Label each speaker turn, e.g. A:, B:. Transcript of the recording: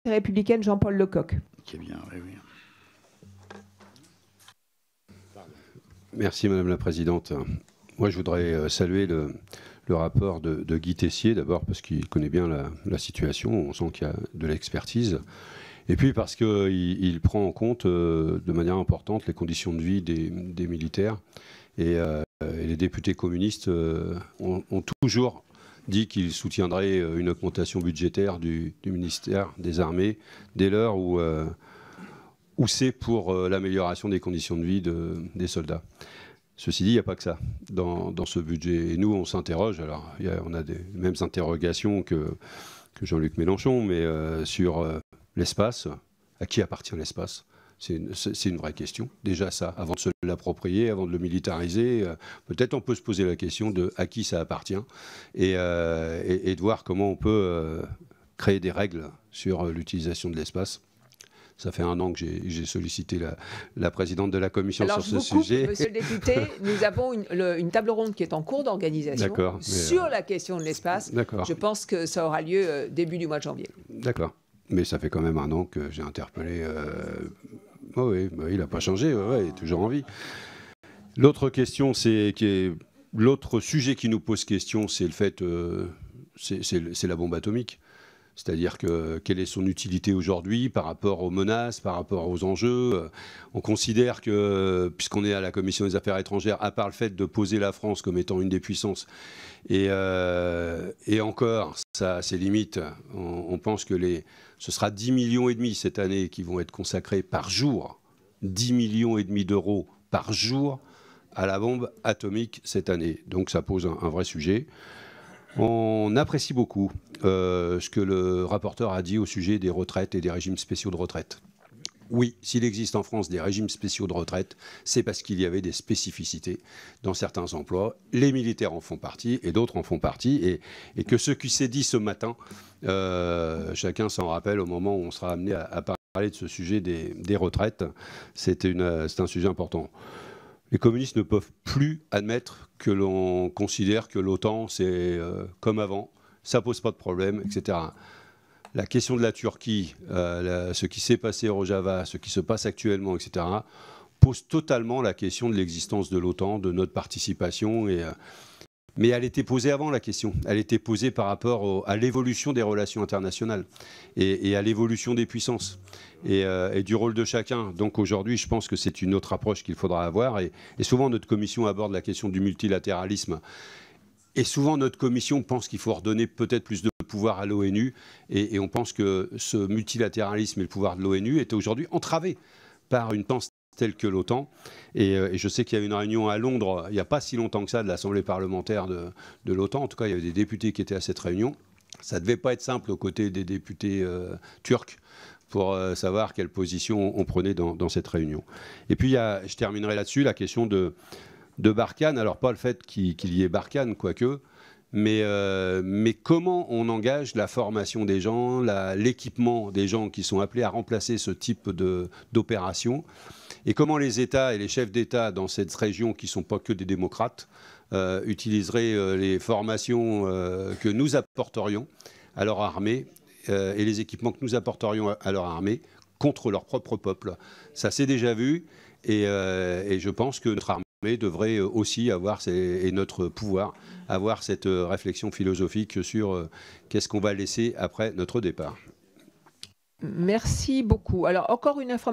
A: Républicaine, Jean-Paul Lecoq.
B: Qui est bien, oui, oui.
C: Merci Madame la Présidente. Moi je voudrais saluer le rapport de Guy Tessier, d'abord parce qu'il connaît bien la situation, on sent qu'il y a de l'expertise, et puis parce qu'il prend en compte de manière importante les conditions de vie des militaires, et les députés communistes ont toujours dit qu'ils soutiendraient une augmentation budgétaire du ministère des Armées dès lors où c'est pour l'amélioration des conditions de vie des soldats. Ceci dit, il n'y a pas que ça dans ce budget. Et nous, on s'interroge, alors on a les mêmes interrogations que Jean-Luc Mélenchon, mais sur l'espace, à qui appartient l'espace? C'est une vraie question. Déjà ça, avant de se l'approprier, avant de le militariser, peut-être on peut se poser la question de à qui ça appartient et de voir comment on peut créer des règles sur l'utilisation de l'espace. Ça fait 1 an que j'ai sollicité la présidente de la commission sur ce sujet.
A: Monsieur le député, nous avons une table ronde qui est en cours d'organisation sur la question de l'espace. Je pense que ça aura lieu début du mois de janvier.
C: D'accord. Mais ça fait quand même 1 an que j'ai interpellé. Oh oui, bah, il n'a pas changé, il est toujours en vie. L'autre question, l'autre sujet qui nous pose question, c'est le fait, c'est la bombe atomique. C'est-à-dire quelle est son utilité aujourd'hui par rapport aux menaces, par rapport aux enjeux. On considère que, puisqu'on est à la Commission des Affaires étrangères, à part le fait de poser la France comme étant une des puissances, et encore, ça a ses limites, on pense que ce sera 10,5 millions cette année qui vont être consacrés par jour, 10,5 millions d'euros par jour à la bombe atomique cette année. Donc ça pose un vrai sujet. On apprécie beaucoup ce que le rapporteur a dit au sujet des retraites et des régimes spéciaux de retraite. Oui, s'il existe en France des régimes spéciaux de retraite, c'est parce qu'il y avait des spécificités dans certains emplois. Les militaires en font partie et d'autres en font partie. Et que ce qui s'est dit ce matin, chacun s'en rappelle au moment où on sera amené à parler de ce sujet des retraites. C'est un sujet important. Les communistes ne peuvent plus admettre que l'on considère que l'OTAN, c'est comme avant, ça pose pas de problème, etc. La question de la Turquie, ce qui s'est passé au Rojava, ce qui se passe actuellement, etc., pose totalement la question de l'existence de l'OTAN, de notre participation. Mais elle était posée avant, la question. Elle était posée par rapport à l'évolution des relations internationales et à l'évolution des puissances et du rôle de chacun. Donc aujourd'hui, je pense que c'est une autre approche qu'il faudra avoir. Et souvent, notre commission aborde la question du multilatéralisme. Et souvent, notre commission pense qu'il faut redonner peut-être plus de pouvoir à l'ONU. Et on pense que ce multilatéralisme et le pouvoir de l'ONU est aujourd'hui entravé par une pensée telle que l'OTAN. Et je sais qu'il y a eu une réunion à Londres, il n'y a pas si longtemps que ça, de l'Assemblée parlementaire de l'OTAN. En tout cas, il y avait des députés qui étaient à cette réunion. Ça ne devait pas être simple aux côtés des députés turcs pour savoir quelle position on prenait dans cette réunion. Et puis, je terminerai là-dessus, la question de Barkhane. Alors, pas le fait qu'il y ait Barkhane, quoique, mais comment on engage la formation des gens, l'équipement des gens qui sont appelés à remplacer ce type d'opération, et comment les États et les chefs d'État dans cette région, qui ne sont pas que des démocrates, utiliseraient les formations que nous apporterions à leur armée et les équipements que nous apporterions à leur armée contre leur propre peuple. Ça s'est déjà vu, et je pense que notre armée devrait aussi avoir, et notre pouvoir, avoir cette réflexion philosophique sur qu'est-ce qu'on va laisser après notre départ.
A: Merci beaucoup. Alors, encore une information.